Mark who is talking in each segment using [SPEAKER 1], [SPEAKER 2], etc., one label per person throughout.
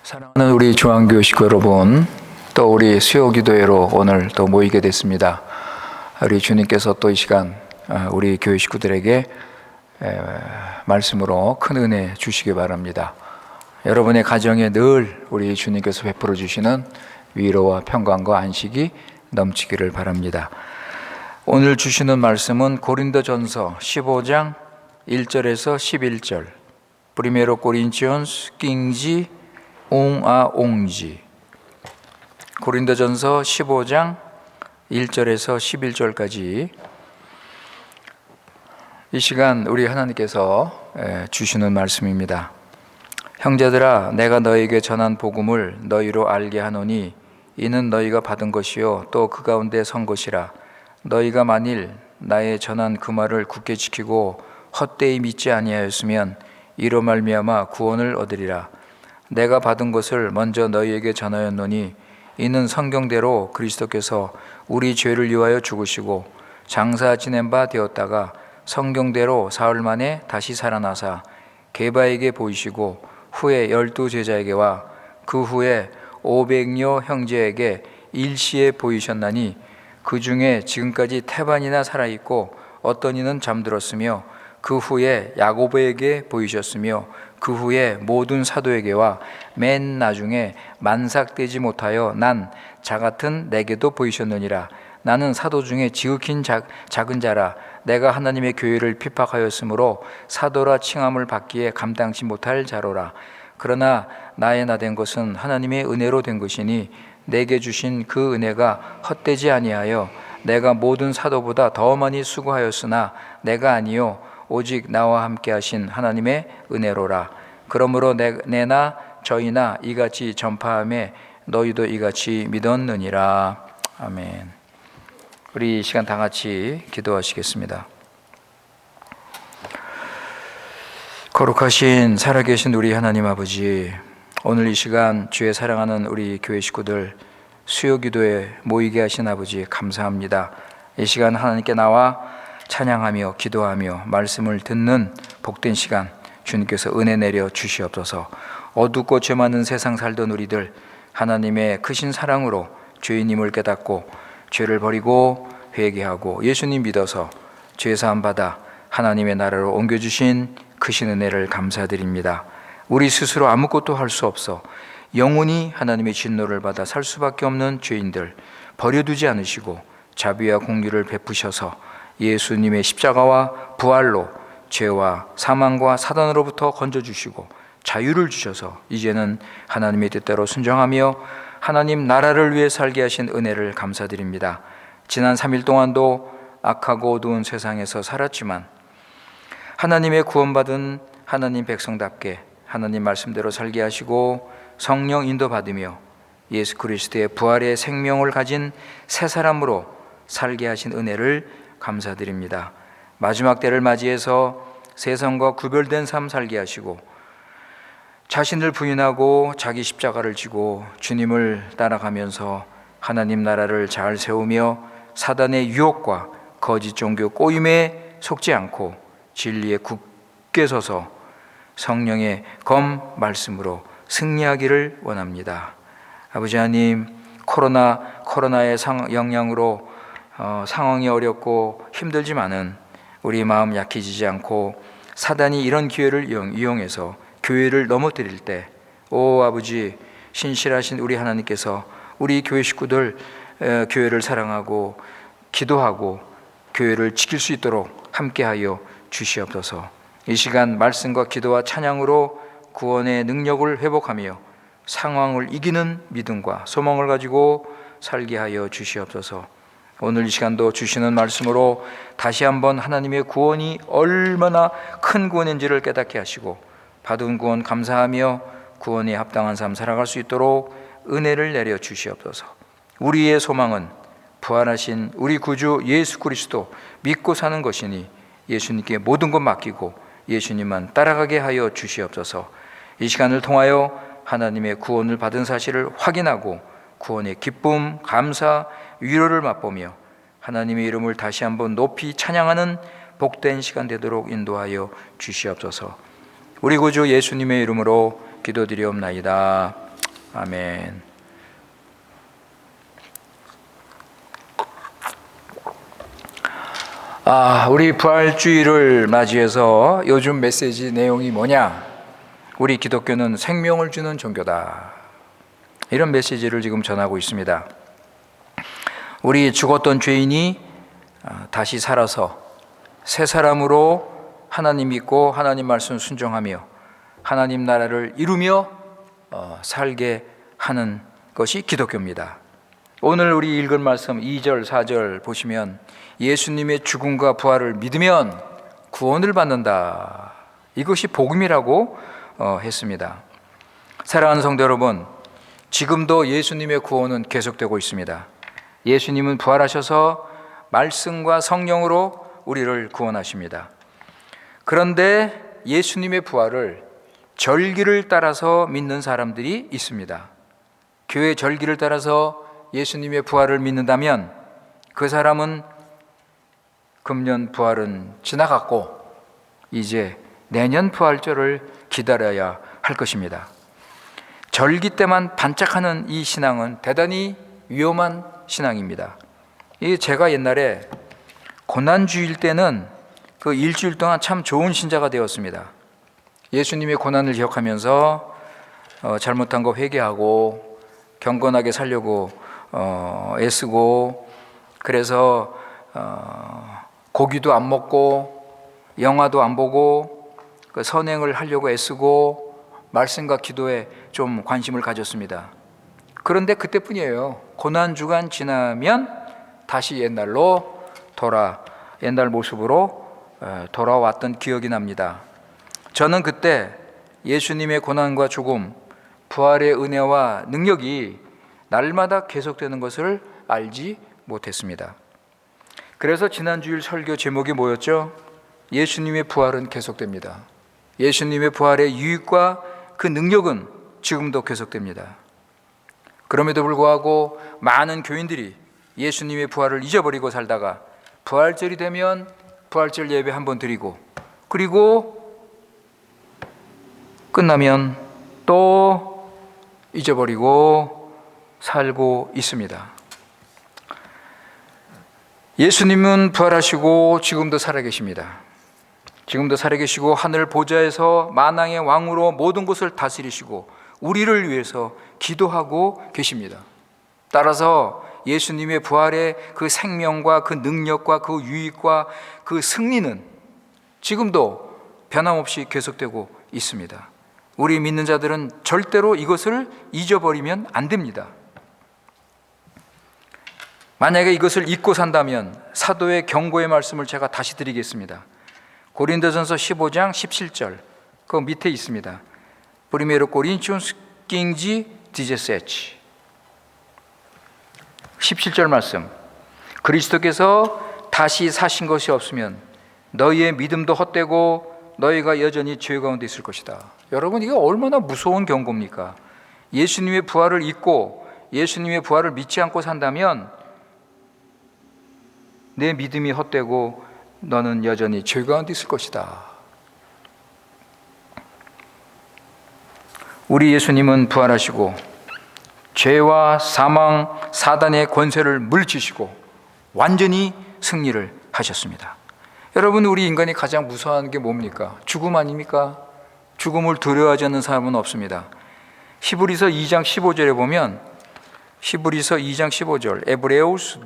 [SPEAKER 1] 사랑하는 우리 중앙교회 식구 여러분, 또 우리 수요기도회로 오늘 또 모이게 됐습니다. 우리 주님께서 또 이 시간 우리 교회 식구들에게 말씀으로 큰 은혜 주시기 바랍니다. 여러분의 가정에 늘 우리 주님께서 베풀어 주시는 위로와 평강과 안식이 넘치기를 바랍니다. 오늘 주시는 말씀은 고린도전서 15장 1절에서 11절, Primero Corintios 15, 옹지. 고린도전서 15장 1절에서 11절까지 이 시간 우리 하나님께서 주시는 말씀입니다. 형제들아, 내가 너희에게 전한 복음을 너희로 알게 하노니 이는 너희가 받은 것이요 또 그 가운데 선 것이라. 너희가 만일 나의 전한 그 말을 굳게 지키고 헛되이 믿지 아니하였으면 이로 말미암아 구원을 얻으리라. 내가 받은 것을 먼저 너희에게 전하였노니 이는 성경대로 그리스도께서 우리 죄를 위하여 죽으시고 장사 지낸 바 되었다가 성경대로 사흘 만에 다시 살아나사 게바에게 보이시고 후에 12 제자에게와 그 후에 500여 형제에게 일시에 보이셨나니 그 중에 지금까지 태반이나 살아있고 어떤 이는 잠들었으며 그 후에 야고보에게 보이셨으며 그 후에 모든 사도에게와 맨 나중에 만삭되지 못하여 난 자같은 내게도 보이셨느니라. 나는 사도 중에 지극히 작은 자라. 내가 하나님의 교회를 핍박하였으므로 사도라 칭함을 받기에 감당치 못할 자로라. 그러나 나의 나된 것은 하나님의 은혜로 된 것이니 내게 주신 그 은혜가 헛되지 아니하여 내가 모든 사도보다 더 많이 수고하였으나 내가 아니요 오직 나와 함께 하신 하나님의 은혜로라. 그러므로 내나 저희나 이같이 전파함에 너희도 이같이 믿었느니라. 아멘. 우리 이 시간 다 같이 기도하시겠습니다. 거룩하신 살아계신 우리 하나님 아버지, 오늘 이 시간 주의 사랑하는 우리 교회 식구들 수요기도에 모이게 하신 아버지 감사합니다. 이 시간 하나님께 나와 찬양하며 기도하며 말씀을 듣는 복된 시간 주님께서 은혜 내려 주시옵소서. 어둡고 죄 많은 세상 살던 우리들 하나님의 크신 사랑으로 죄인임을 깨닫고 죄를 버리고 회개하고 예수님 믿어서 죄사함 받아 하나님의 나라로 옮겨주신 크신 은혜를 감사드립니다. 우리 스스로 아무것도 할 수 없어 영원히 하나님의 진노를 받아 살 수밖에 없는 죄인들 버려두지 않으시고 자비와 공의를 베푸셔서 예수님의 십자가와 부활로 죄와 사망과 사단으로부터 건져주시고 자유를 주셔서 이제는 하나님의 뜻대로 순종하며 하나님 나라를 위해 살게 하신 은혜를 감사드립니다. 지난 3일 동안도 악하고 어두운 세상에서 살았지만 하나님의 구원받은 하나님 백성답게 하나님 말씀대로 살게 하시고 성령 인도받으며 예수 그리스도의 부활의 생명을 가진 새 사람으로 살게 하신 은혜를 감사드립니다. 마지막 때를 맞이해서 세상과 구별된 삶 살게 하시고 자신을 부인하고 자기 십자가를 지고 주님을 따라가면서 하나님 나라를 잘 세우며 사단의 유혹과 거짓 종교 꼬임에 속지 않고 진리에 굳게 서서 성령의 검 말씀으로 승리하기를 원합니다. 아버지 하나님, 코로나의 영향으로 상황이 어렵고 힘들지만은 우리 마음 약해지지 않고 사단이 이런 기회를 이용해서 교회를 넘어뜨릴 때, 오 아버지, 신실하신 우리 하나님께서 우리 교회 식구들 교회를 사랑하고 기도하고 교회를 지킬 수 있도록 함께하여 주시옵소서. 이 시간 말씀과 기도와 찬양으로 구원의 능력을 회복하며 상황을 이기는 믿음과 소망을 가지고 살게 하여 주시옵소서. 오늘 이 시간도 주시는 말씀으로 다시 한번 하나님의 구원이 얼마나 큰 구원인지를 깨닫게 하시고 받은 구원 감사하며 구원에 합당한 삶 살아갈 수 있도록 은혜를 내려 주시옵소서. 우리의 소망은 부활하신 우리 구주 예수 그리스도 믿고 사는 것이니 예수님께 모든 것 맡기고 예수님만 따라가게 하여 주시옵소서. 이 시간을 통하여 하나님의 구원을 받은 사실을 확인하고 구원의 기쁨, 감사, 위로를 맛보며 하나님의 이름을 다시 한번 높이 찬양하는 복된 시간 되도록 인도하여 주시옵소서. 우리 구주 예수님의 이름으로 기도드리옵나이다. 아멘. 우리 부활주의를 맞이해서 요즘 메시지 내용이 뭐냐? 우리 기독교는 생명을 주는 종교다. 이런 메시지를 지금 전하고 있습니다. 우리 죽었던 죄인이 다시 살아서 새 사람으로 하나님 믿고 하나님 말씀 순종하며 하나님 나라를 이루며 살게 하는 것이 기독교입니다. 오늘 우리 읽은 말씀 2절, 4절 보시면 예수님의 죽음과 부활을 믿으면 구원을 받는다. 이것이 복음이라고 했습니다. 사랑하는 성도 여러분, 지금도 예수님의 구원은 계속되고 있습니다. 예수님은 부활하셔서 말씀과 성령으로 우리를 구원하십니다. 그런데 예수님의 부활을 절기를 따라서 믿는 사람들이 있습니다. 교회 절기를 따라서 예수님의 부활을 믿는다면 그 사람은 금년 부활은 지나갔고 이제 내년 부활절을 기다려야 할 것입니다. 절기 때만 반짝하는 이 신앙은 대단히 위험한 신앙입니다. 제가 옛날에 고난주일 때는 그 일주일 동안 참 좋은 신자가 되었습니다. 예수님의 고난을 기억하면서 잘못한 거 회개하고 경건하게 살려고 애쓰고, 그래서 고기도 안 먹고 영화도 안 보고 그 선행을 하려고 애쓰고 말씀과 기도에 좀 관심을 가졌습니다. 그런데 그때뿐이에요. 고난주간 지나면 다시 옛날 모습으로 돌아왔던 기억이 납니다. 저는 그때 예수님의 고난과 죽음, 부활의 은혜와 능력이 날마다 계속되는 것을 알지 못했습니다. 그래서 지난 주일 설교 제목이 뭐였죠? 예수님의 부활은 계속됩니다. 예수님의 부활의 유익과 그 능력은 지금도 계속됩니다. 그럼에도 불구하고 많은 교인들이 예수님의 부활을 잊어버리고 살다가 부활절이 되면 부활절 예배 한번 드리고, 그리고 끝나면 또 잊어버리고 살고 있습니다. 예수님은 부활하시고 지금도 살아계십니다. 지금도 살아계시고 하늘 보좌에서 만왕의 왕으로 모든 것을 다스리시고 우리를 위해서 기도하고 계십니다. 따라서 예수님의 부활의 그 생명과 그 능력과 그 유익과 그 승리는 지금도 변함없이 계속되고 있습니다. 우리 믿는 자들은 절대로 이것을 잊어버리면 안 됩니다. 만약에 이것을 잊고 산다면 사도의 경고의 말씀을 제가 다시 드리겠습니다. 고린도전서 15장 17절, 그 밑에 있습니다. Primeiro Coríntios 15:17. 17절 말씀. 그리스도께서 다시 사신 것이 없으면 너희의 믿음도 헛되고 너희가 여전히 죄 가운데 있을 것이다. 여러분, 이게 얼마나 무서운 경고입니까? 예수님의 부활을 잊고 예수님의 부활을 믿지 않고 산다면 내 믿음이 헛되고 너는 여전히 죄 가운데 있을 것이다. 우리 예수님은 부활하시고 죄와 사망, 사단의 권세를 물리치시고 완전히 승리를 하셨습니다. 여러분, 우리 인간이 가장 무서워하는 게 뭡니까? 죽음 아닙니까? 죽음을 두려워하지 않는 사람은 없습니다. 히브리서 2장 15절에 보면, 히브리서 2장 15절, Hebreus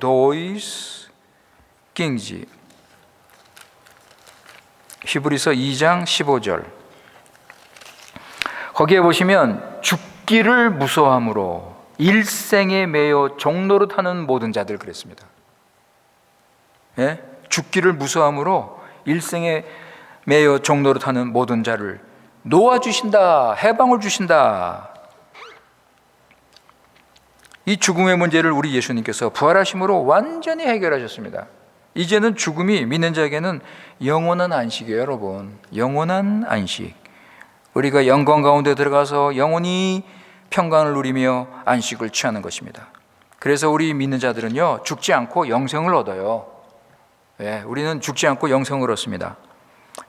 [SPEAKER 1] 2:15, 히브리서 2장 15절, 거기에 보시면 죽기를 무서워함으로 일생에 매여 종노릇하는 모든 자들 그랬습니다. 예? 죽기를 무서워함으로 일생에 매여 종노릇하는 모든 자를 놓아주신다, 해방을 주신다. 이 죽음의 문제를 우리 예수님께서 부활하심으로 완전히 해결하셨습니다. 이제는 죽음이 믿는 자에게는 영원한 안식이에요. 여러분, 영원한 안식. 우리가 영광 가운데 들어가서 영원히 평강을 누리며 안식을 취하는 것입니다. 그래서 우리 믿는 자들은요, 죽지 않고 영생을 얻어요. 네, 우리는 죽지 않고 영생을 얻습니다.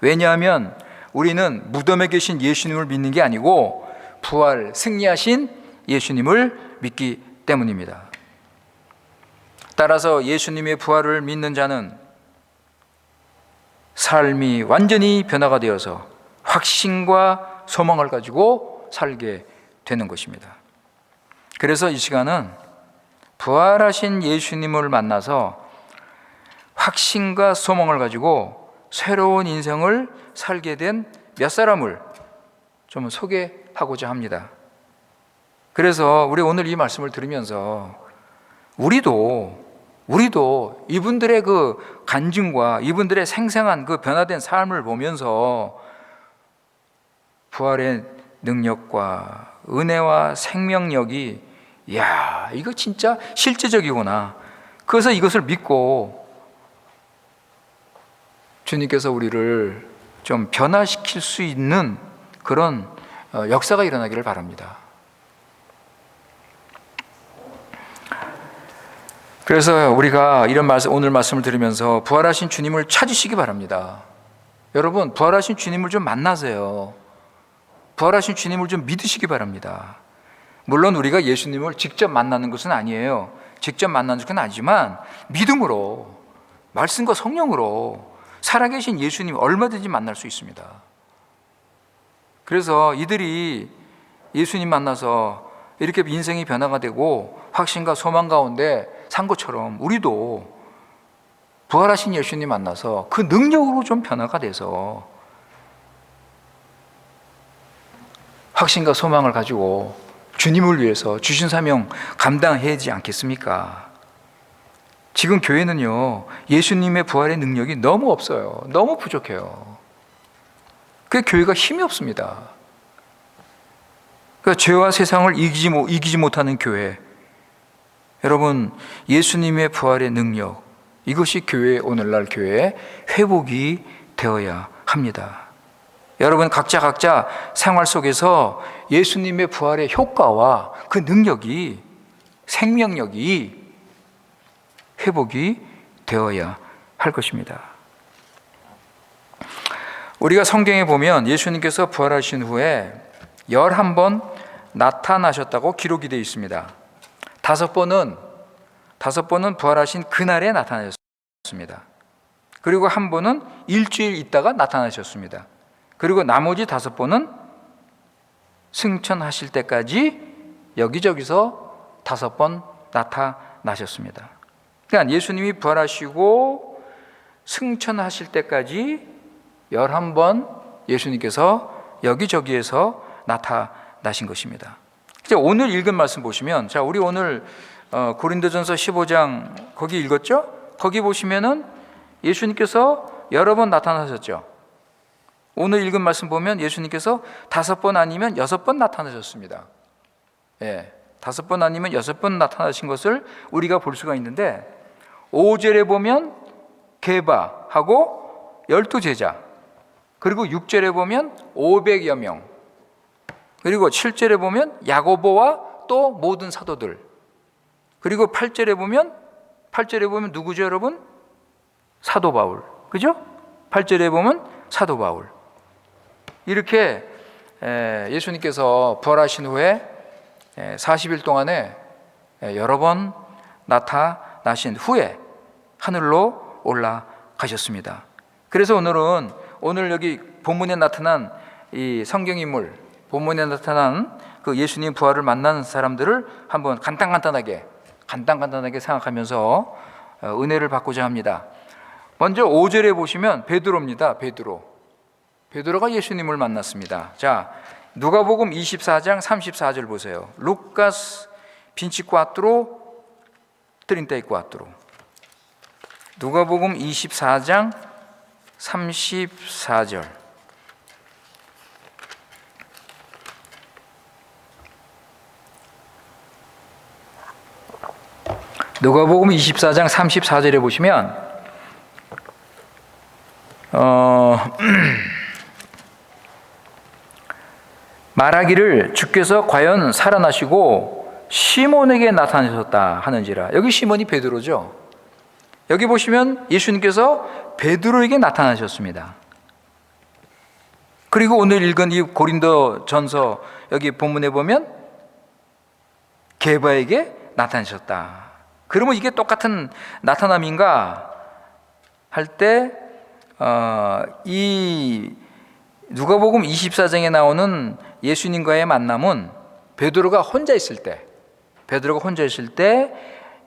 [SPEAKER 1] 왜냐하면 우리는 무덤에 계신 예수님을 믿는 게 아니고 부활 승리하신 예수님을 믿기 때문입니다. 따라서 예수님의 부활을 믿는 자는 삶이 완전히 변화가 되어서 확신과 소망을 가지고 살게 되는 것입니다. 그래서 이 시간은 부활하신 예수님을 만나서 확신과 소망을 가지고 새로운 인생을 살게 된 몇 사람을 좀 소개하고자 합니다. 그래서 우리 오늘 이 말씀을 들으면서 우리도 우리도 이분들의 그 간증과 이분들의 생생한 그 변화된 삶을 보면서 부활의 능력과 은혜와 생명력이, 이야, 이거 진짜 실제적이구나. 그래서 이것을 믿고 주님께서 우리를 좀 변화시킬 수 있는 그런 역사가 일어나기를 바랍니다. 그래서 우리가 이런 말씀, 오늘 말씀을 들으면서 부활하신 주님을 찾으시기 바랍니다. 여러분, 부활하신 주님을 좀 만나세요. 부활하신 주님을 좀 믿으시기 바랍니다. 물론 우리가 예수님을 직접 만나는 것은 아니에요. 직접 만나는 것은 아니지만 믿음으로, 말씀과 성령으로 살아계신 예수님 얼마든지 만날 수 있습니다. 그래서 이들이 예수님 만나서 이렇게 인생이 변화가 되고 확신과 소망 가운데 산 것처럼 우리도 부활하신 예수님 만나서 그 능력으로 좀 변화가 돼서 확신과 소망을 가지고 주님을 위해서 주신 사명 감당해야 하지 않겠습니까? 지금 교회는요, 예수님의 부활의 능력이 너무 없어요. 너무 부족해요. 그 교회가 힘이 없습니다. 그러니까 죄와 세상을 이기지 못하는 교회. 여러분, 예수님의 부활의 능력, 이것이 오늘날 교회의 회복이 되어야 합니다. 여러분, 각자 생활 속에서 예수님의 부활의 효과와 그 능력이, 생명력이 회복이 되어야 할 것입니다. 우리가 성경에 보면 예수님께서 부활하신 후에 11번 나타나셨다고 기록이 되어 있습니다. 5번은 부활하신 그날에 나타나셨습니다. 그리고 한 번은 일주일 있다가 나타나셨습니다. 그리고 나머지 5번은 승천하실 때까지 여기저기서 5번 나타나셨습니다. 그러니까 예수님이 부활하시고 승천하실 때까지 11번 예수님께서 여기저기에서 나타나신 것입니다. 오늘 읽은 말씀 보시면, 자, 우리 오늘 고린도전서 15장 거기 읽었죠? 거기 보시면은 예수님께서 여러 번 나타나셨죠. 오늘 읽은 말씀 보면 예수님께서 5번 아니면 6번 나타나셨습니다. 예, 5번 아니면 6번 나타나신 것을 우리가 볼 수가 있는데, 5절에 보면 게바하고 12제자, 그리고 6절에 보면 500여 명, 그리고 7절에 보면 야고보와 또 모든 사도들, 그리고 8절에 보면 누구죠, 여러분? 사도 바울. 그죠? 8절에 보면 사도 바울. 이렇게 예수님께서 부활하신 후에 40일 동안에 여러 번 나타나신 후에 하늘로 올라가셨습니다. 그래서 오늘 여기 본문에 나타난 이 성경인물, 본문에 나타난 그 예수님 부활을 만난 사람들을 한번 간단간단하게 생각하면서 은혜를 받고자 합니다. 먼저 5절에 보시면 베드로입니다. 베드로가 예수님을 만났습니다. 자, 누가복음 24장 34절 보세요. 루카스 24 34. 누가복음 24장 34절. 누가복음 24장 34절에 보시면 말하기를 주께서 과연 살아나시고 시몬에게 나타나셨다 하는지라. 여기 시몬이 베드로죠. 여기 보시면 예수님께서 베드로에게 나타나셨습니다. 그리고 오늘 읽은 이 고린도전서 여기 본문에 보면 게바에게 나타나셨다. 그러면 이게 똑같은 나타남인가 할 때 이 누가복음 24장에 나오는 예수님과의 만남은 베드로가 혼자 있을 때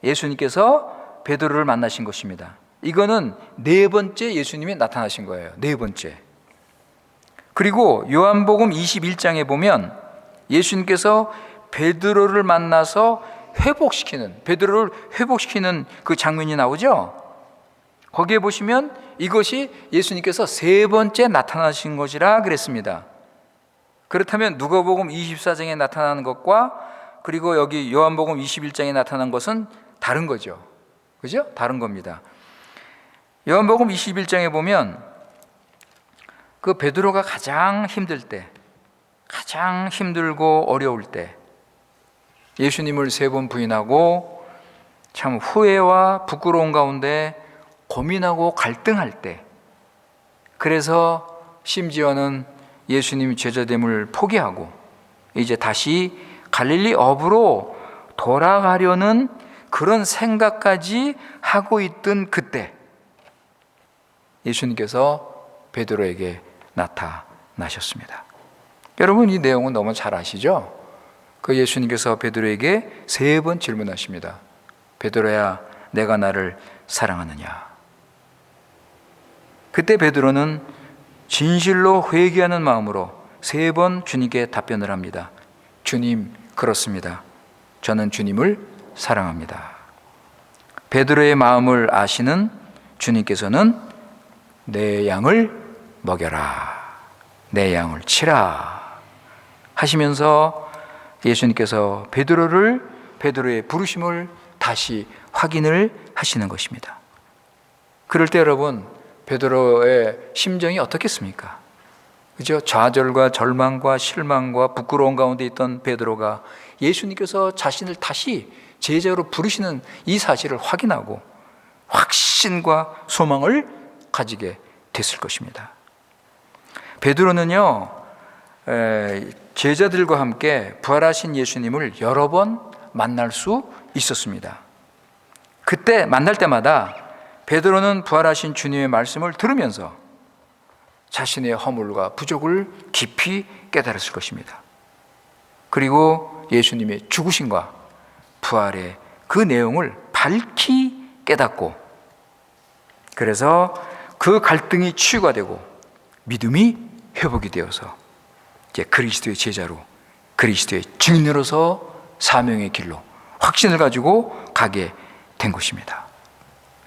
[SPEAKER 1] 예수님께서 베드로를 만나신 것입니다. 이거는 4번째 예수님이 나타나신 거예요. 4번째. 그리고 요한복음 21장에 보면 예수님께서 베드로를 만나서 베드로를 회복시키는 그 장면이 나오죠. 거기에 보시면 이것이 예수님께서 세 번째 나타나신 것이라 그랬습니다. 그렇다면 누가복음 24장에 나타나는 것과 그리고 여기 요한복음 21장에 나타난 것은 다른 거죠. 그죠? 다른 겁니다. 요한복음 21장에 보면 그 베드로가 가장 힘들 때, 가장 힘들고 어려울 때, 예수님을 세 번 부인하고 참 후회와 부끄러운 가운데 고민하고 갈등할 때, 그래서 심지어는 예수님이 제자됨을 포기하고 이제 다시 갈릴리 어부로 돌아가려는 그런 생각까지 하고 있던 그때 예수님께서 베드로에게 나타나셨습니다. 여러분, 이 내용은 너무 잘 아시죠? 그 예수님께서 베드로에게 세 번 질문하십니다. 베드로야, 내가 나를 사랑하느냐? 그때 베드로는 진실로 회개하는 마음으로 세 번 주님께 답변을 합니다. 주님, 그렇습니다. 저는 주님을 사랑합니다. 베드로의 마음을 아시는 주님께서는 내 양을 먹여라, 내 양을 치라 하시면서 예수님께서 베드로의 부르심을 다시 확인을 하시는 것입니다. 그럴 때 여러분, 베드로의 심정이 어떻겠습니까? 그죠? 좌절과 절망과 실망과 부끄러운 가운데 있던 베드로가 예수님께서 자신을 다시 제자로 부르시는 이 사실을 확인하고 확신과 소망을 가지게 됐을 것입니다. 베드로는요, 제자들과 함께 부활하신 예수님을 여러 번 만날 수 있었습니다. 그때 만날 때마다 베드로는 부활하신 주님의 말씀을 들으면서 자신의 허물과 부족을 깊이 깨달았을 것입니다. 그리고 예수님의 죽으심과 부활의 그 내용을 밝히 깨닫고, 그래서 그 갈등이 치유가 되고 믿음이 회복이 되어서 이제 그리스도의 제자로, 그리스도의 증인으로서 사명의 길로 확신을 가지고 가게 된 것입니다.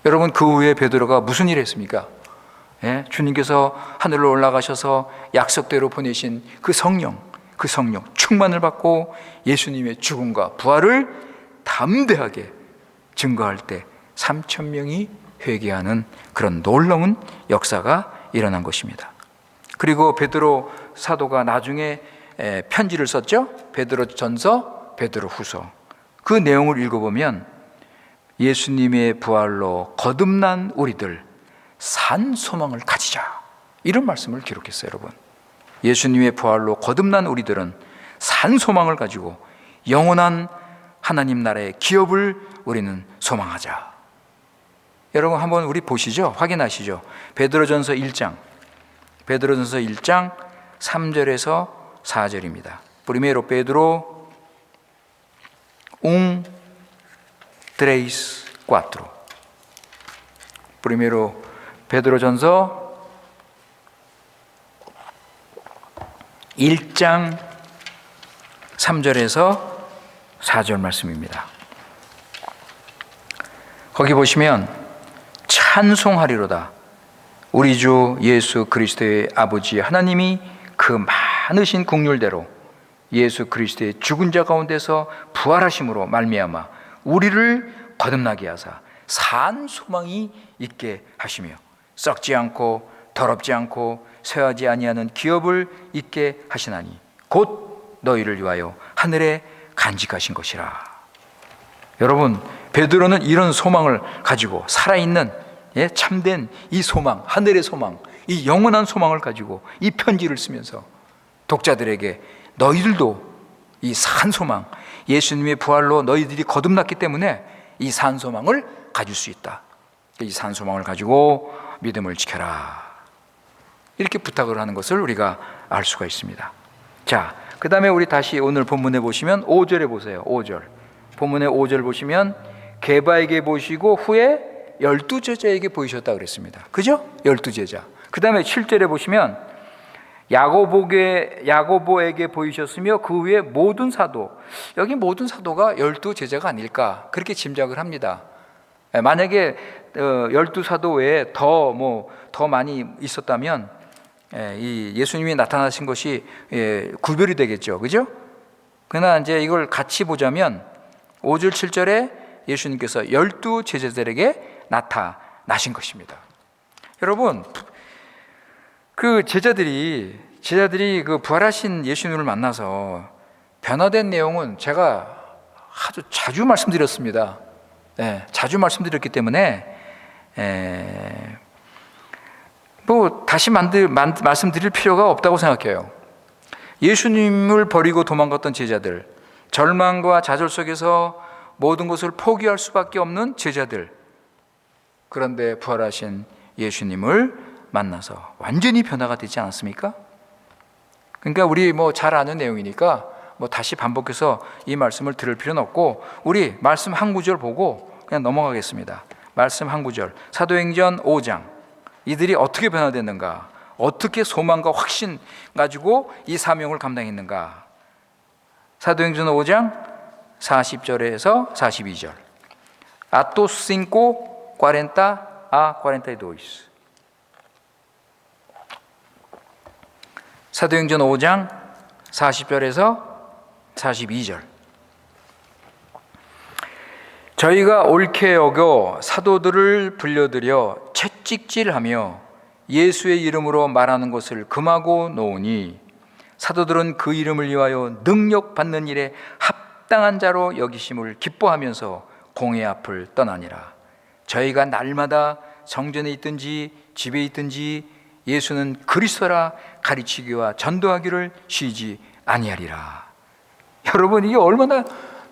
[SPEAKER 1] 여러분, 그 후에 베드로가 무슨 일을 했습니까? 주님께서 하늘로 올라가셔서 약속대로 보내신 그 성령 충만을 받고 예수님의 죽음과 부활을 담대하게 증거할 때 3,000명이 회개하는 그런 놀라운 역사가 일어난 것입니다. 그리고 베드로 사도가 나중에 편지를 썼죠. 베드로전서, 베드로후서. 그 내용을 읽어보면 예수님의 부활로 거듭난 우리들 산 소망을 가지자, 이런 말씀을 기록했어요. 여러분, 예수님의 부활로 거듭난 우리들은 산 소망을 가지고 영원한 하나님 나라의 기업을 우리는 소망하자. 여러분, 한번 우리 보시죠. 확인하시죠. 베드로전서 1장 3절에서 4절입니다. Primero Pedro 1:3-4. Primero 베드로전서 1장 3절에서 4절 말씀입니다. 거기 보시면 찬송하리로다. 우리 주 예수 그리스도의 아버지 하나님이 그 많으신 긍휼대로 예수 그리스도의 죽은 자 가운데서 부활하심으로 말미암아 우리를 거듭나게 하사 산 소망이 있게 하시며 썩지 않고 더럽지 않고 쇠하지 아니하는 기업을 있게 하시나니 곧 너희를 위하여 하늘에 간직하신 것이라. 여러분, 베드로는 이런 소망을 가지고 살아있는 참된 이 소망, 하늘의 소망, 이 영원한 소망을 가지고 이 편지를 쓰면서 독자들에게 너희들도 이 산 소망, 예수님의 부활로 너희들이 거듭났기 때문에 이 산 소망을 가질 수 있다. 이 산 소망을 가지고 믿음을 지켜라, 이렇게 부탁을 하는 것을 우리가 알 수가 있습니다. 자, 그 다음에 우리 다시 오늘 본문에 보시면 5절에 보세요. 5절 본문의 5절 보시면 게바에게 보시고 후에 12제자에게 보이셨다 그랬습니다. 그죠? 12제자. 그 다음에 7절에 보시면 야고보에게 보이셨으며 그 후에 모든 사도, 여기 모든 사도가 12제자가 아닐까 그렇게 짐작을 합니다. 만약에 12사도 외에 더 많이 있었다면 이 예수님이 나타나신 것이 구별이 되겠죠. 그죠? 그러나 이제 이걸 같이 보자면 5절 7절에 예수님께서 12제자들에게 나타나신 것입니다. 여러분, 그 제자들이 그 부활하신 예수님을 만나서 변화된 내용은 제가 아주 자주 말씀드렸습니다. 자주 말씀드렸기 때문에 다시 말씀드릴 필요가 없다고 생각해요. 예수님을 버리고 도망갔던 제자들, 절망과 좌절 속에서 모든 것을 포기할 수밖에 없는 제자들, 그런데 부활하신 예수님을 만나서 완전히 변화가 되지 않았습니까? 그러니까 우리 잘 아는 내용이니까 다시 반복해서 이 말씀을 들을 필요는 없고 우리 말씀 한 구절 보고 그냥 넘어가겠습니다. 말씀 한 구절, 사도행전 5장, 이들이 어떻게 변화됐는가, 어떻게 소망과 확신 가지고 이 사명을 감당했는가. 사도행전 5장 40절에서 42절. Atos 5, 40 a 42. 사도행전 5장 40절에서 42절. 저희가 옳게 여겨 사도들을 불러들여 채찍질하며 예수의 이름으로 말하는 것을 금하고 놓으니 사도들은 그 이름을 위하여 능력 받는 일에 합당한 자로 여기심을 기뻐하면서 공회 앞을 떠나니라. 저희가 날마다 성전에 있든지 집에 있든지 예수는 그리스도라 가르치기와 전도하기를 쉬지 아니하리라. 여러분, 이게 얼마나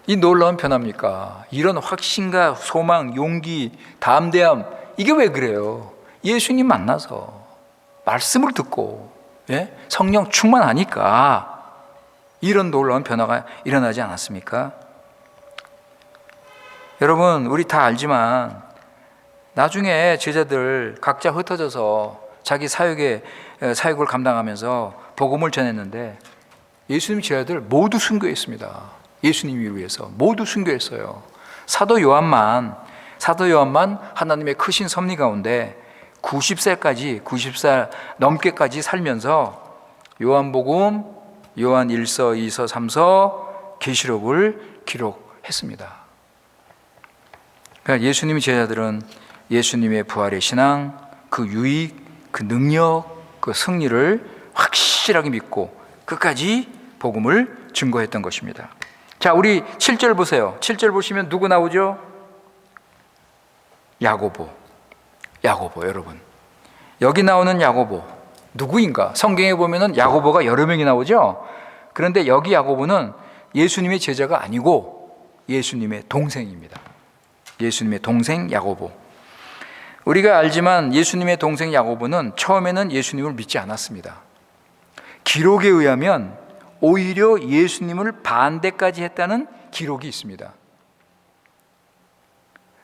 [SPEAKER 1] 이 놀라운 변화입니까? 이런 확신과 소망, 용기, 담대함, 이게 왜 그래요? 예수님 만나서 말씀을 듣고 성령 충만하니까 이런 놀라운 변화가 일어나지 않았습니까? 여러분, 우리 다 알지만 나중에 제자들 각자 흩어져서 자기 사역을 감당하면서 복음을 전했는데 예수님 제자들 모두 순교했습니다. 예수님을 위해서 모두 순교했어요. 사도 요한만 하나님의 크신 섭리 가운데 90살 넘게까지 살면서 요한복음, 요한 1서, 2서, 3서, 계시록을 기록했습니다. 그러니까 예수님의 제자들은 예수님의 부활의 신앙, 그 유익, 그 능력, 그 승리를 확실하게 믿고 끝까지 복음을 증거했던 것입니다. 자, 우리 7절 보세요. 7절 보시면 누구 나오죠? 야고보, 여러분. 여기 나오는 야고보 누구인가? 성경에 보면은 야고보가 여러 명이 나오죠. 그런데 여기 야고보는 예수님의 제자가 아니고 예수님의 동생입니다. 예수님의 동생 야고보. 우리가 알지만 예수님의 동생 야고보는 처음에는 예수님을 믿지 않았습니다. 기록에 의하면 오히려 예수님을 반대까지 했다는 기록이 있습니다.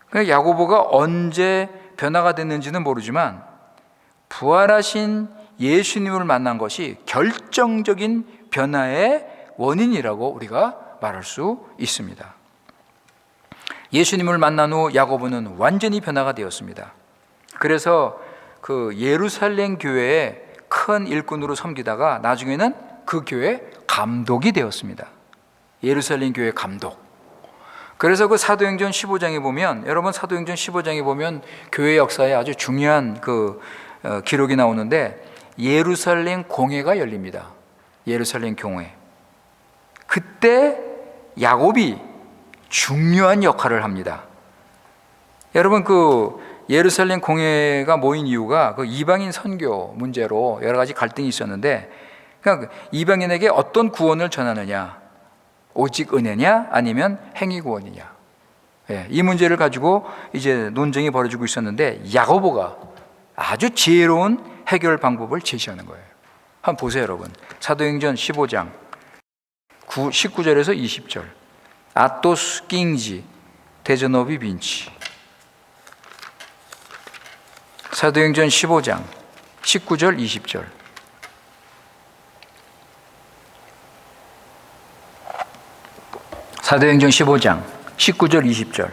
[SPEAKER 1] 그러니까 야고보가 언제 변화가 됐는지는 모르지만 부활하신 예수님을 만난 것이 결정적인 변화의 원인이라고 우리가 말할 수 있습니다. 예수님을 만난 후 야고보는 완전히 변화가 되었습니다. 그래서 그 예루살렘 교회에 큰 일꾼으로 섬기다가 나중에는 그 교회 감독이 되었습니다. 예루살렘 교회 감독. 그래서 그 사도행전 15장에 보면, 여러분 사도행전 15장에 보면 교회 역사에 아주 중요한 그 기록이 나오는데 예루살렘 공회가 열립니다. 예루살렘 공회. 그때 야곱이 중요한 역할을 합니다. 여러분, 그 예루살렘 공회가 모인 이유가 그 이방인 선교 문제로 여러 가지 갈등이 있었는데, 그러니까 이방인에게 어떤 구원을 전하느냐, 오직 은혜냐 아니면 행위 구원이냐, 이 문제를 가지고 이제 논쟁이 벌어지고 있었는데 야고보가 아주 지혜로운 해결 방법을 제시하는 거예요. 한번 보세요, 여러분. 사도행전 15장 19절에서 20절. 아토스 낑지 데저노비 빈치. 사도행전 15장 19절 20절. 사도행전 15장 19절 20절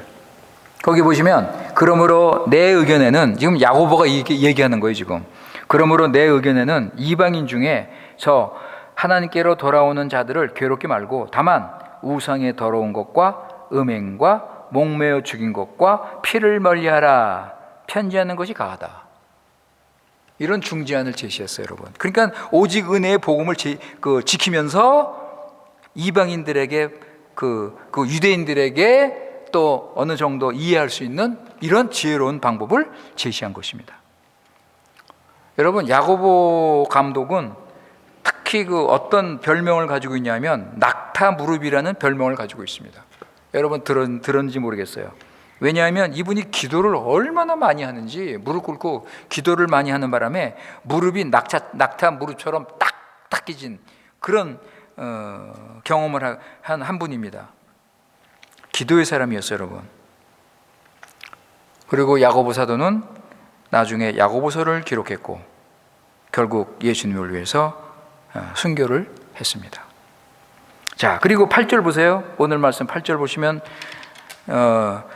[SPEAKER 1] 거기 보시면 그러므로 내 의견에는 지금 야고보가 얘기하는 거예요 지금. 그러므로 내 의견에는 이방인 중에 저 하나님께로 돌아오는 자들을 괴롭게 말고 다만 우상의 더러운 것과 음행과 목매어 죽인 것과 피를 멀리하라 편지하는 것이 가하다. 이런 중재안을 제시했어요 여러분. 그러니까 오직 은혜의 복음을 지키면서 이방인들에게 그 유대인들에게 또 어느 정도 이해할 수 있는 이런 지혜로운 방법을 제시한 것입니다. 여러분 야고보 감독은 특히 어떤 별명을 가지고 있냐면 낙타 무릎이라는 별명을 가지고 있습니다. 여러분 들었는지 모르겠어요. 왜냐하면 이분이 기도를 얼마나 많이 하는지 무릎 꿇고 기도를 많이 하는 바람에 무릎이 낙타 무릎처럼 딱 끼진 그런 경험을 한 분입니다. 기도의 사람이었어요 여러분. 그리고 야고보 사도는 나중에 야고보서를 기록했고 결국 예수님을 위해서 순교를 했습니다. 자, 그리고 8절 보세요. 오늘 말씀 8절 보시면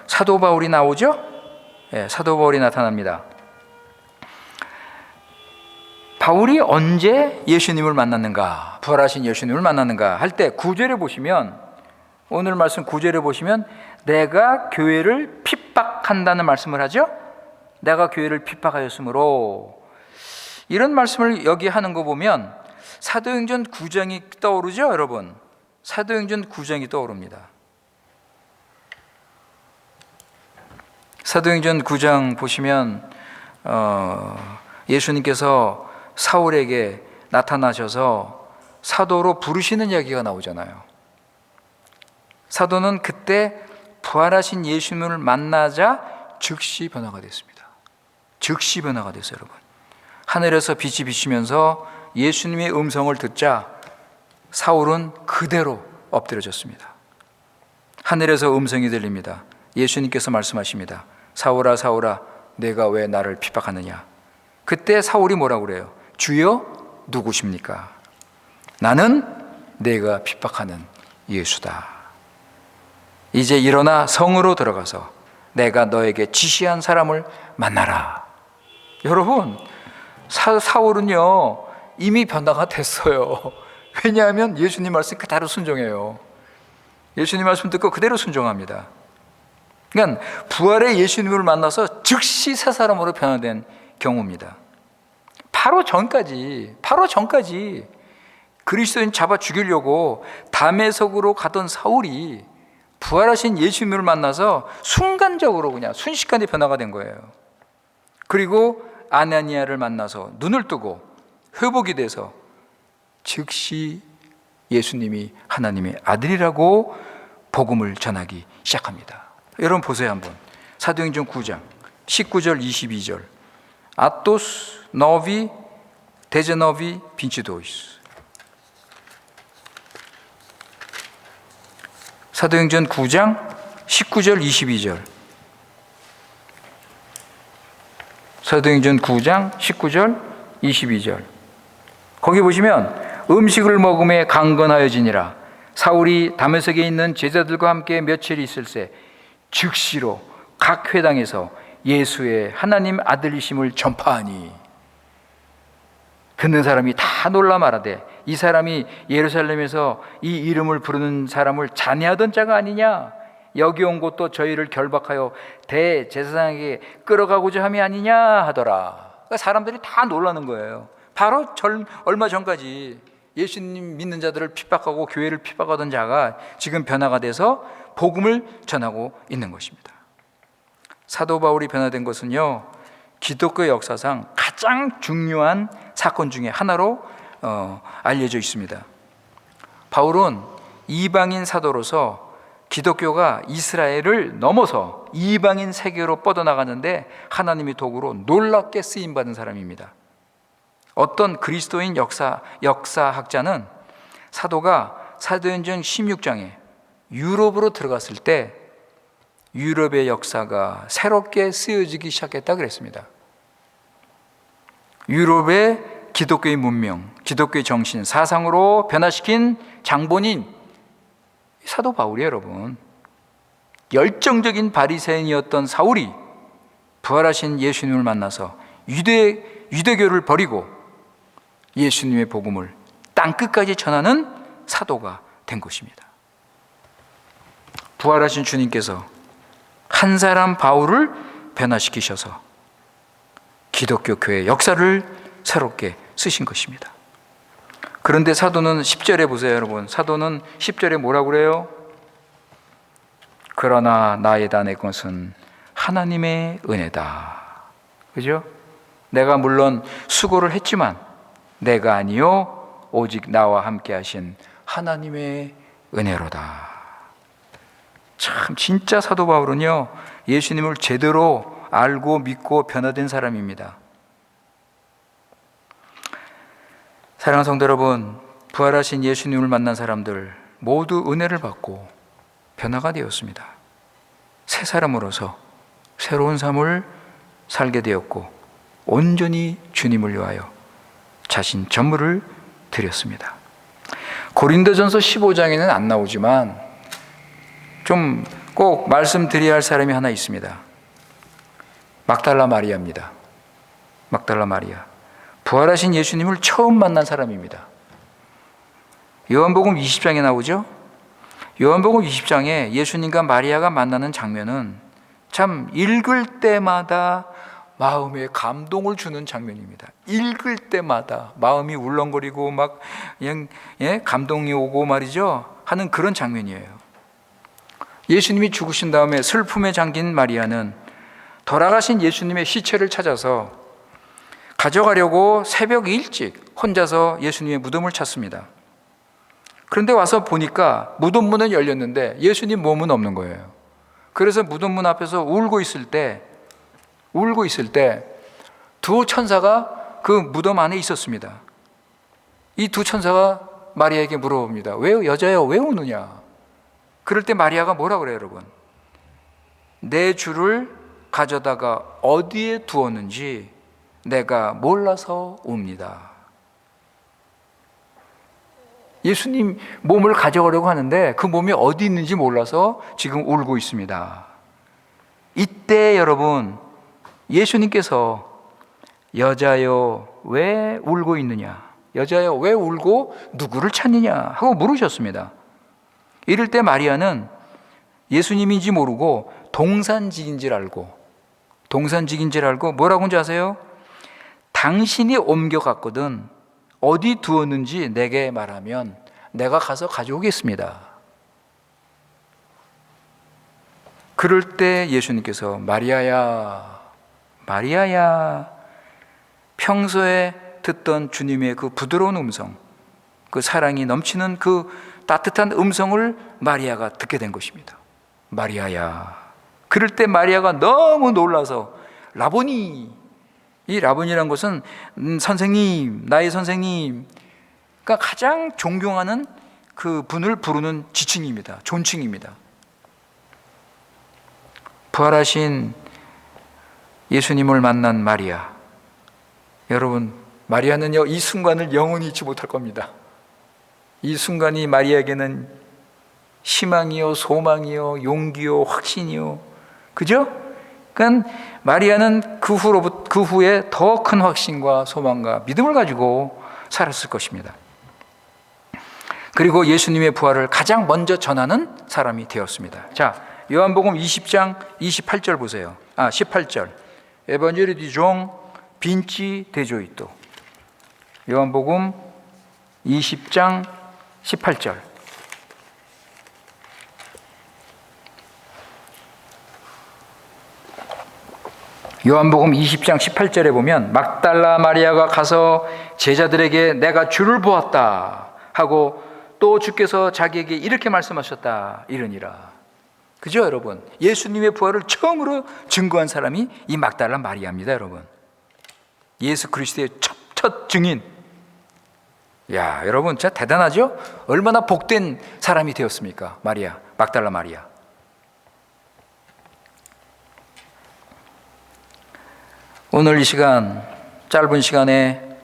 [SPEAKER 1] 사도 바울이 나오죠? 네, 사도 바울이 나타납니다. 바울이 언제 예수님을 만났는가? 부활하신 예수님을 만났는가? 할 때 9절에 보시면 오늘 말씀 9절에 보시면 내가 교회를 핍박한다는 말씀을 하죠? 내가 교회를 핍박하였으므로 이런 말씀을 여기 하는 거 보면 사도행전 9장이 떠오르죠 여러분? 사도행전 9장이 떠오릅니다. 사도행전 9장 보시면 예수님께서 사울에게 나타나셔서 사도로 부르시는 이야기가 나오잖아요. 사도는 그때 부활하신 예수님을 만나자 즉시 변화가 됐습니다. 즉시 변화가 됐어요 여러분. 하늘에서 빛이 비치면서 예수님의 음성을 듣자 사울은 그대로 엎드려졌습니다. 하늘에서 음성이 들립니다. 예수님께서 말씀하십니다. 사울아 사울아 내가 왜 나를 핍박하느냐. 그때 사울이 뭐라고 그래요? 주여 누구십니까? 나는 내가 핍박하는 예수다. 이제 일어나 성으로 들어가서 내가 너에게 지시한 사람을 만나라. 여러분 사울은요 이미 변화가 됐어요. 왜냐하면 예수님 말씀 그대로 순종해요. 예수님 말씀 듣고 그대로 순종합니다. 그러니까 부활의 예수님을 만나서 즉시 새 사람으로 변화된 경우입니다. 바로 전까지 그리스도인 잡아 죽이려고 다메섹으로 가던 사울이 부활하신 예수님을 만나서 순간적으로 그냥 순식간에 변화가 된 거예요. 그리고 아나니아를 만나서 눈을 뜨고 회복이 돼서 즉시 예수님이 하나님의 아들이라고 복음을 전하기 시작합니다. 여러분 보세요 한번. 사도행전 9장 19절 22절 아토스 너비 데제너비 빈치도이스. 사도행전 9장 19절 22절 사도행전 9장 19절 22절 거기 보시면 음식을 먹음에 강건하여지니라. 사울이 다메섹에 있는 제자들과 함께 며칠 있을새 즉시로 각 회당에서 예수의 하나님 아들이심을 전파하니 듣는 사람이 다 놀라 말하되 이 사람이 예루살렘에서 이 이름을 부르는 사람을 잔해하던 자가 아니냐. 여기 온 곳도 저희를 결박하여 대제사장에게 끌어가고자 함이 아니냐 하더라. 그러니까 사람들이 다 놀라는 거예요. 바로 얼마 전까지 예수님 믿는 자들을 핍박하고 교회를 핍박하던 자가 지금 변화가 돼서 복음을 전하고 있는 것입니다. 사도 바울이 변화된 것은요 기독교 역사상 가장 중요한 사건 중에 하나로 알려져 있습니다. 바울은 이방인 사도로서 기독교가 이스라엘을 넘어서 이방인 세계로 뻗어나가는데 하나님의 도구로 놀랍게 쓰임받은 사람입니다. 어떤 그리스도인 역사학자는 사도가 사도행전 16장에 유럽으로 들어갔을 때 유럽의 역사가 새롭게 쓰여지기 시작했다 그랬습니다. 유럽의 기독교의 문명, 기독교의 정신, 사상으로 변화시킨 장본인 사도 바울이 여러분, 열정적인 바리새인이었던 사울이 부활하신 예수님을 만나서 유대교를 버리고 예수님의 복음을 땅끝까지 전하는 사도가 된 것입니다. 부활하신 주님께서 한 사람 바울을 변화시키셔서 기독교 교회의 역사를 새롭게 쓰신 것입니다. 그런데 사도는 10절에 보세요, 여러분. 사도는 10절에 뭐라고 그래요? 그러나 나에다 내 것은 하나님의 은혜다. 그죠? 내가 물론 수고를 했지만 내가 아니요 오직 나와 함께 하신 하나님의 은혜로다. 참 진짜 사도 바울은요, 예수님을 제대로 알고 믿고 변화된 사람입니다. 사랑하는 성도 여러분, 부활하신 예수님을 만난 사람들 모두 은혜를 받고 변화가 되었습니다. 새 사람으로서 새로운 삶을 살게 되었고 온전히 주님을 위하여 자신 전부를 드렸습니다. 고린도전서 15장에는 안 나오지만 좀 꼭 말씀드려야 할 사람이 하나 있습니다. 막달라 마리아입니다. 막달라 마리아, 부활하신 예수님을 처음 만난 사람입니다. 요한복음 20장에 나오죠. 요한복음 20장에 예수님과 마리아가 만나는 장면은 참 읽을 때마다 마음에 감동을 주는 장면입니다. 읽을 때마다 마음이 울렁거리고 막 그냥 감동이 오고 말이죠 하는 그런 장면이에요. 예수님이 죽으신 다음에 슬픔에 잠긴 마리아는 돌아가신 예수님의 시체를 찾아서 가져가려고 새벽 일찍 혼자서 예수님의 무덤을 찾습니다. 그런데 와서 보니까 무덤 문은 열렸는데 예수님 몸은 없는 거예요. 그래서 무덤 문 앞에서 울고 있을 때 두 천사가 그 무덤 안에 있었습니다. 이 두 천사가 마리아에게 물어봅니다. 왜 여자여 왜 우느냐? 그럴 때 마리아가 뭐라 그래요, 여러분? 내 주를 가져다가 어디에 두었는지 내가 몰라서 웁니다. 예수님 몸을 가져가려고 하는데 그 몸이 어디 있는지 몰라서 지금 울고 있습니다. 이때 여러분, 예수님께서 여자여 왜 울고 있느냐, 여자여 왜 울고 누구를 찾느냐 하고 물으셨습니다. 이럴 때 마리아는 예수님인지 모르고 동산직인 줄 알고 뭐라고 한지 아세요? 당신이 옮겨갔거든 어디 두었는지 내게 말하면 내가 가서 가져오겠습니다. 그럴 때 예수님께서 마리아야, 마리아야, 평소에 듣던 주님의 그 부드러운 음성, 그 사랑이 넘치는 그 따뜻한 음성을 마리아가 듣게 된 것입니다. 마리아야. 그럴 때 마리아가 너무 놀라서 라보니, 이 라보니라는 것은 선생님, 나의 선생님, 그러니까 가장 존경하는 그 분을 부르는 지칭입니다. 존칭입니다. 부활하신 예수님을 만난 마리아, 여러분, 마리아는요 이 순간을 영원히 잊지 못할 겁니다. 이 순간이 마리아에게는 희망이요, 소망이요, 용기요, 확신이요, 그죠? 그러니까 마리아는 그 후에 더 큰 확신과 소망과 믿음을 가지고 살았을 것입니다. 그리고 예수님의 부활을 가장 먼저 전하는 사람이 되었습니다. 자, 요한복음 20장 28절 보세요. 18절. 에반젤리 디종 빈치 데조이토. 요한복음 20장 18절. 요한복음 20장 18절에 보면 막달라 마리아가 가서 제자들에게 내가 주를 보았다 하고 또 주께서 자기에게 이렇게 말씀하셨다 이르니라. 그죠, 여러분? 예수님의 부활을 처음으로 증거한 사람이 이 막달라 마리아입니다, 여러분. 예수 그리스도의 첫 증인. 야, 여러분 진짜 대단하죠? 얼마나 복된 사람이 되었습니까? 마리아, 막달라 마리아. 오늘 이 시간, 짧은 시간에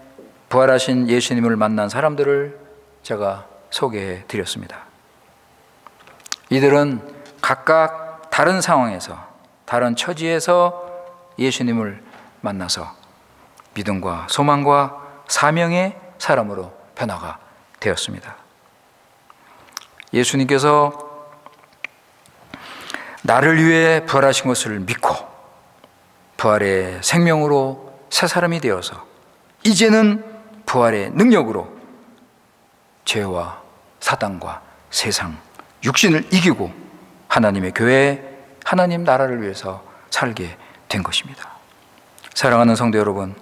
[SPEAKER 1] 부활하신 예수님을 만난 사람들을 제가 소개해 드렸습니다. 이들은 각각 다른 상황에서, 다른 처지에서 예수님을 만나서 믿음과 소망과 사명의 사람으로 변화가 되었습니다. 예수님께서 나를 위해 부활하신 것을 믿고 부활의 생명으로 새 사람이 되어서 이제는 부활의 능력으로 죄와 사단과 세상, 육신을 이기고 하나님의 교회, 하나님 나라를 위해서 살게 된 것입니다. 사랑하는 성도 여러분,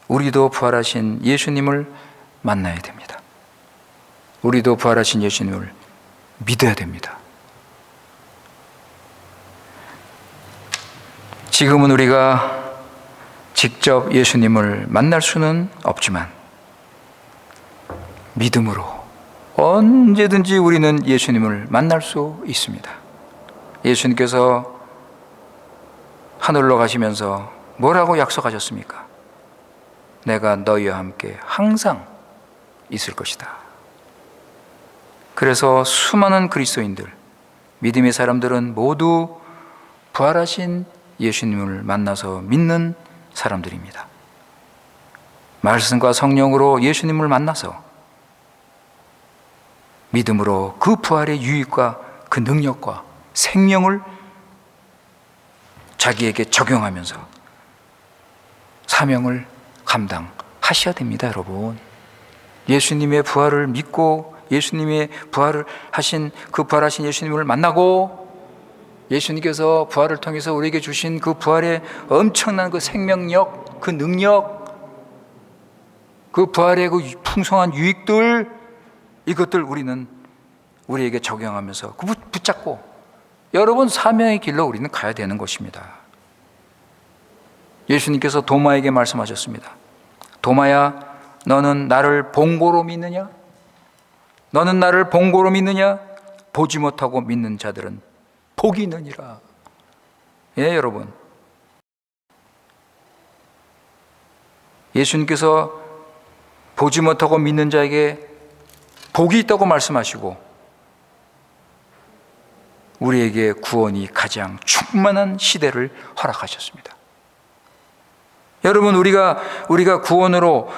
[SPEAKER 1] 우리도 부활하신 예수님을 만나야 됩니다. 우리도 부활하신 예수님을 믿어야 됩니다. 지금은 우리가 직접 예수님을 만날 수는 없지만 믿음으로 언제든지 우리는 예수님을 만날 수 있습니다. 예수님께서 하늘로 가시면서 뭐라고 약속하셨습니까? 내가 너희와 함께 항상 있을 것이다. 그래서 수많은 그리스도인들, 믿음의 사람들은 모두 부활하신 예수님을 만나서 믿는 사람들입니다. 말씀과 성령으로 예수님을 만나서 믿음으로 그 부활의 유익과 그 능력과 생명을 자기에게 적용하면서 사명을 감당하셔야 됩니다, 여러분. 예수님의 부활을 믿고 예수님의 부활을 하신 그 부활하신 예수님을 만나고 예수님께서 부활을 통해서 우리에게 주신 그 부활의 엄청난 그 생명력, 그 능력, 그 부활의 그 풍성한 유익들, 이것들 우리는 우리에게 적용하면서 그 붙잡고 여러분 사명의 길로 우리는 가야 되는 것입니다. 예수님께서 도마에게 말씀하셨습니다. 도마야, 너는 나를 본고로 믿느냐? 너는 나를 본고로 믿느냐? 보지 못하고 믿는 자들은 복이 있느니라. 예, 여러분. 예수님께서 보지 못하고 믿는 자에게 복이 있다고 말씀하시고 우리에게 구원이 가장 충만한 시대를 허락하셨습니다. 여러분, 우리가 구원으로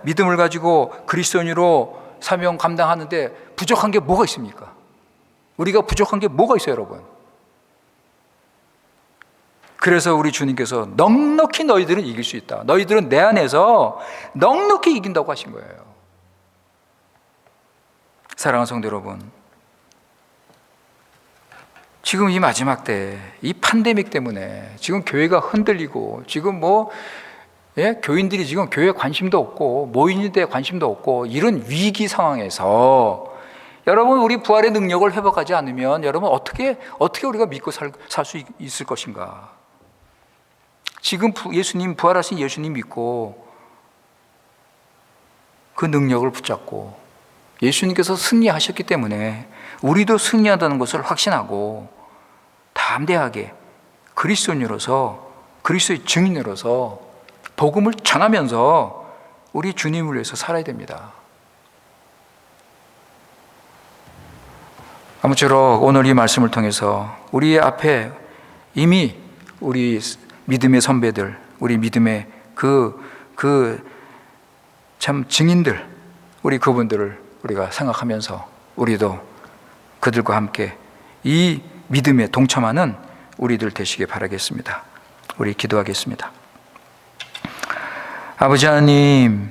[SPEAKER 1] 믿음을 가지고 그리스도인으로 사명 감당하는데 부족한 게 뭐가 있습니까? 우리가 부족한 게 뭐가 있어요, 여러분? 그래서 우리 주님께서 넉넉히 너희들은 이길 수 있다. 너희들은 내 안에서 넉넉히 이긴다고 하신 거예요. 사랑하는 성도 여러분, 지금 이 마지막 때, 이 팬데믹 때문에 지금 교회가 흔들리고 지금 교인들이 지금 교회에 관심도 없고 모이는 데 관심도 없고 이런 위기 상황에서 여러분, 우리 부활의 능력을 회복하지 않으면 여러분 어떻게 우리가 믿고 살 수 있을 것인가? 지금 예수님, 부활하신 예수님 믿고 그 능력을 붙잡고 예수님께서 승리하셨기 때문에 우리도 승리한다는 것을 확신하고 담대하게 그리스도인으로서, 그리스도의 증인으로서 복음을 전하면서 우리 주님을 위해서 살아야 됩니다. 아무쪼록 오늘 이 말씀을 통해서 우리 앞에 이미 우리 믿음의 선배들, 우리 믿음의 참 증인들, 우리 그분들을 우리가 생각하면서 우리도 그들과 함께 이 믿음에 동참하는 우리들 되시길 바라겠습니다. 우리 기도하겠습니다. 아버지 하나님,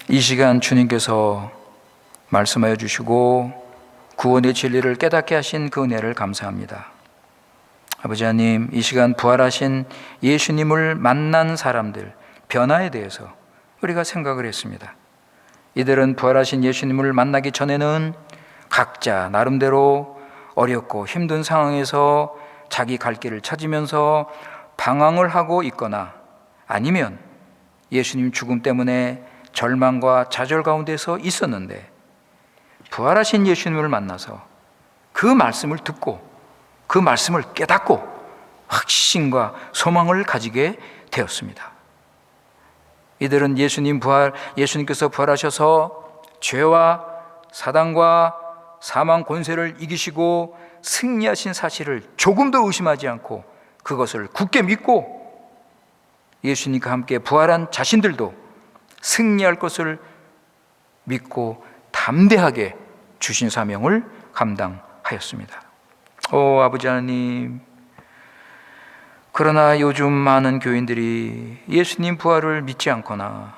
[SPEAKER 1] 이 시간 주님께서 말씀하여 주시고 구원의 진리를 깨닫게 하신 그 은혜를 감사합니다. 아버지 하나님, 이 시간 부활하신 예수님을 만난 사람들 변화에 대해서 우리가 생각을 했습니다. 이들은 부활하신 예수님을 만나기 전에는 각자 나름대로 어렵고 힘든 상황에서 자기 갈 길을 찾으면서 방황을 하고 있거나 아니면 예수님 죽음 때문에 절망과 좌절 가운데서 있었는데 부활하신 예수님을 만나서 그 말씀을 듣고 그 말씀을 깨닫고 확신과 소망을 가지게 되었습니다. 이들은 예수님께서 부활하셔서 죄와 사단과 사망 권세를 이기시고 승리하신 사실을 조금도 의심하지 않고 그것을 굳게 믿고 예수님과 함께 부활한 자신들도 승리할 것을 믿고 담대하게 주신 사명을 감당하였습니다. 오 아버지 하나님, 그러나 요즘 많은 교인들이 예수님 부활을 믿지 않거나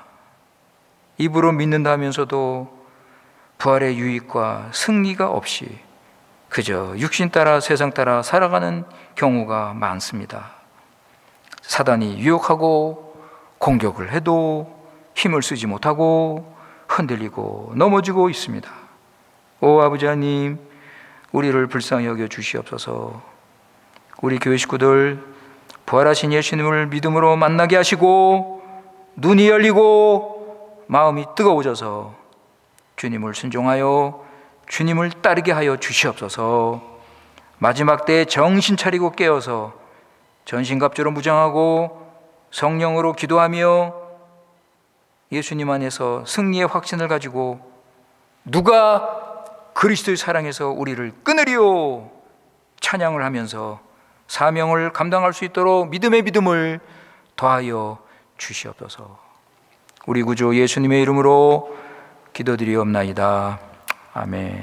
[SPEAKER 1] 입으로 믿는다면서도 부활의 유익과 승리가 없이 그저 육신 따라 세상 따라 살아가는 경우가 많습니다. 사단이 유혹하고 공격을 해도 힘을 쓰지 못하고 흔들리고 넘어지고 있습니다. 오 아버지 하나님, 우리를 불쌍히 여겨 주시옵소서. 우리 교회 식구들 부활하신 예수님을 믿음으로 만나게 하시고 눈이 열리고 마음이 뜨거워져서 주님을 순종하여 주님을 따르게 하여 주시옵소서. 마지막 때에 정신 차리고 깨어서 전신갑주로 무장하고 성령으로 기도하며 예수님 안에서 승리의 확신을 가지고 누가 그리스도의 사랑에서 우리를 끊으리요 찬양을 하면서 사명을 감당할 수 있도록 믿음의 믿음을 더하여 주시옵소서. 우리 구주 예수님의 이름으로 기도드리옵나이다. 아멘.